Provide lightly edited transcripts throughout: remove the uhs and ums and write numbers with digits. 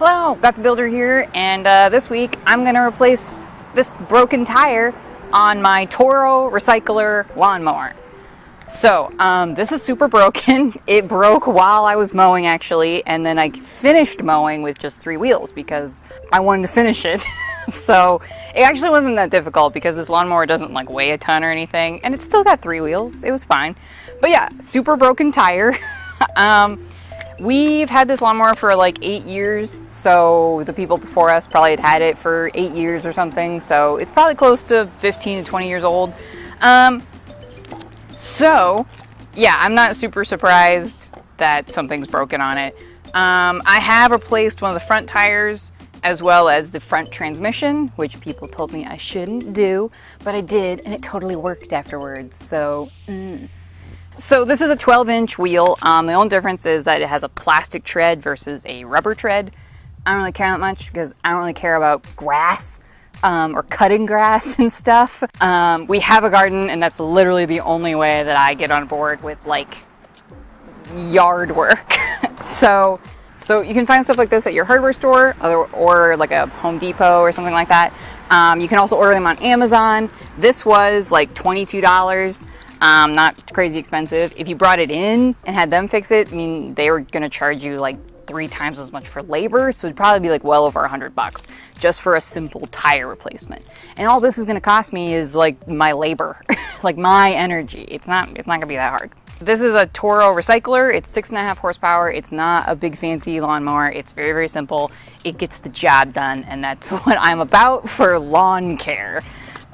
Hello, Beth the Builder here, and this week I'm going to replace this broken tire on my Toro recycler lawnmower. So, this is super broken. It broke while I was mowing actually, and then I finished mowing with just 3 wheels because I wanted to finish it. So, it actually wasn't that difficult because this lawnmower doesn't like weigh a ton or anything, and it's still got 3 wheels. It was fine. But yeah, super broken tire. We've had this lawnmower for like 8 years, so the people before us probably had it for 8 years or something, so it's probably close to 15 to 20 years old. So, yeah, I'm not super surprised that something's broken on it. I have replaced one of the front tires as well as the front transmission, which people told me I shouldn't do, but I did, and it totally worked afterwards, so... So this is a 12-inch wheel. The only difference is that it has a plastic tread versus a rubber tread. I don't really care that much because I don't really care about grass or cutting grass and stuff. We have a garden, and that's literally the only way that I get on board with like yard work. So you can find stuff like this at your hardware store or like a Home Depot or something like that. You can also order them on Amazon. This was like $22. Not crazy expensive. If you brought it in and had them fix it, I mean, they were going to charge you like 3 times as much for labor, so it'd probably be like well over $100 just for a simple tire replacement. And all this is going to cost me is like my labor, like my energy. It's not going to be that hard. This is a Toro recycler. It's 6.5 horsepower. It's not a big fancy lawnmower. It's very, very simple. It gets the job done, and that's what I'm about for lawn care.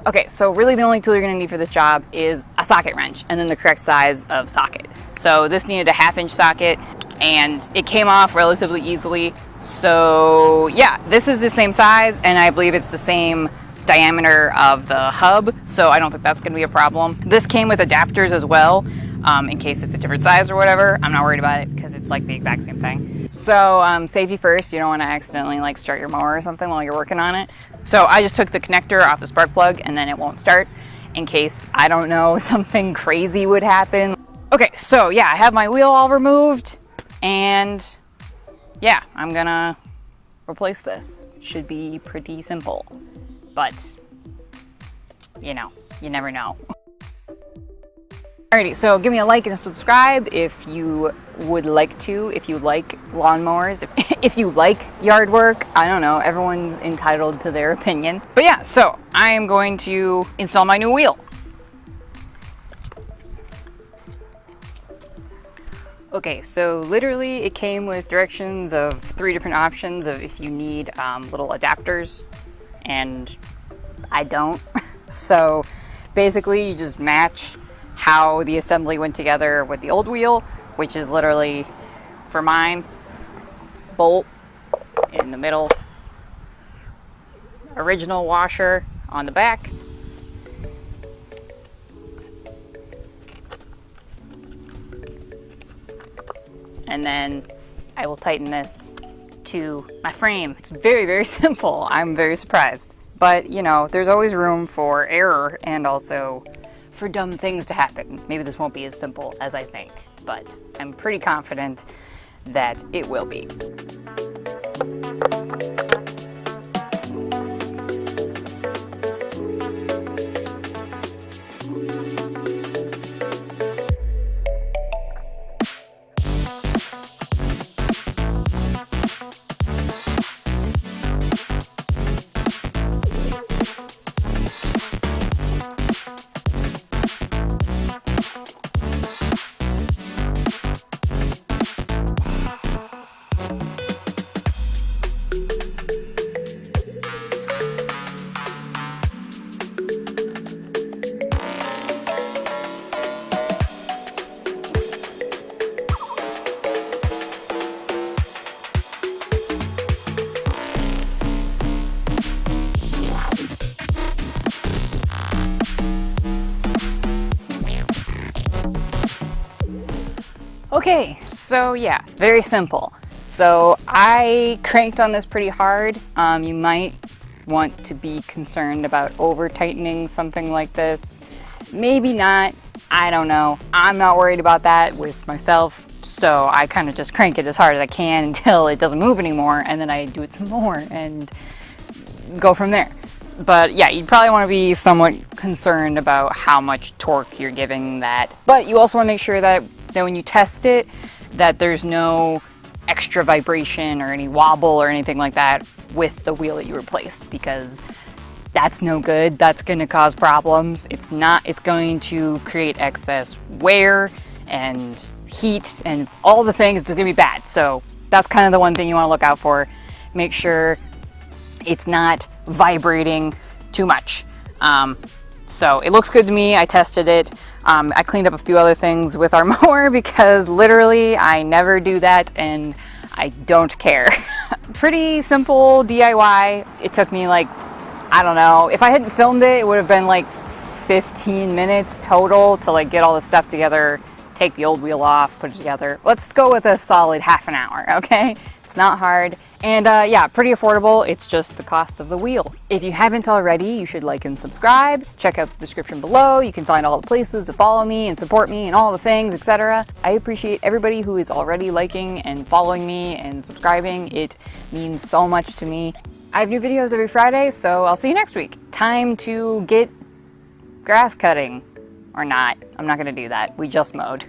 Okay, so really the only tool you're going to need for this job is a socket wrench and then the correct size of socket. So this needed a 1/2-inch socket and it came off relatively easily. So yeah, this is the same size and I believe it's the same diameter of the hub, so I don't think that's going to be a problem. This came with adapters as well, in case it's a different size or whatever. I'm not worried about it because it's like the exact same thing. So safety first, you don't want to accidentally like start your mower or something while you're working on it. So I just took the connector off the spark plug and then it won't start in case, I don't know, something crazy would happen. Okay, so yeah, I have my wheel all removed and yeah, I'm gonna replace this. Should be pretty simple, but you know, you never know. Alrighty, so give me a like and a subscribe if you would like to, if you like lawnmowers, if you like yard work. I don't know, everyone's entitled to their opinion. But yeah, so I am going to install my new wheel. Okay, so literally it came with directions of 3 different options of if you need little adapters, and I don't. So basically you just match how the assembly went together with the old wheel, which is literally, for mine, bolt in the middle, original washer on the back, and then I will tighten this to my frame. It's very, very simple. I'm very surprised. But, you know, there's always room for error and also for dumb things to happen. Maybe this won't be as simple as I think, but I'm pretty confident that it will be. Okay, so yeah, very simple. So I cranked on this pretty hard. You might want to be concerned about over tightening something like this. Maybe not, I don't know. I'm not worried about that with myself. So I kind of just crank it as hard as I can until it doesn't move anymore, and then I do it some more and go from there. But yeah, you'd probably want to be somewhat concerned about how much torque you're giving that. But you also want to make sure that when you test it, that there's no extra vibration or any wobble or anything like that with the wheel that you replaced, because that's no good. That's going to cause problems. It's going to create excess wear and heat and all the things. It's going to be bad. So that's kind of the one thing you want to look out for. Make sure it's not vibrating too much. So it looks good to me. I tested it. I cleaned up a few other things with our mower because literally I never do that and I don't care. Pretty simple DIY. It took me like, I don't know, if I hadn't filmed it, it would have been like 15 minutes total to like get all the stuff together, take the old wheel off, put it together. Let's go with a solid half an hour, okay? It's not hard. And yeah, pretty affordable. It's just the cost of the wheel. If you haven't already, you should like and subscribe. Check out the description below. You can find all the places to follow me and support me and all the things, etc. I appreciate everybody who is already liking and following me and subscribing. It means so much to me. I have new videos every Friday, so I'll see you next week. Time to get grass cutting. Or not. I'm not going to do that. We just mowed.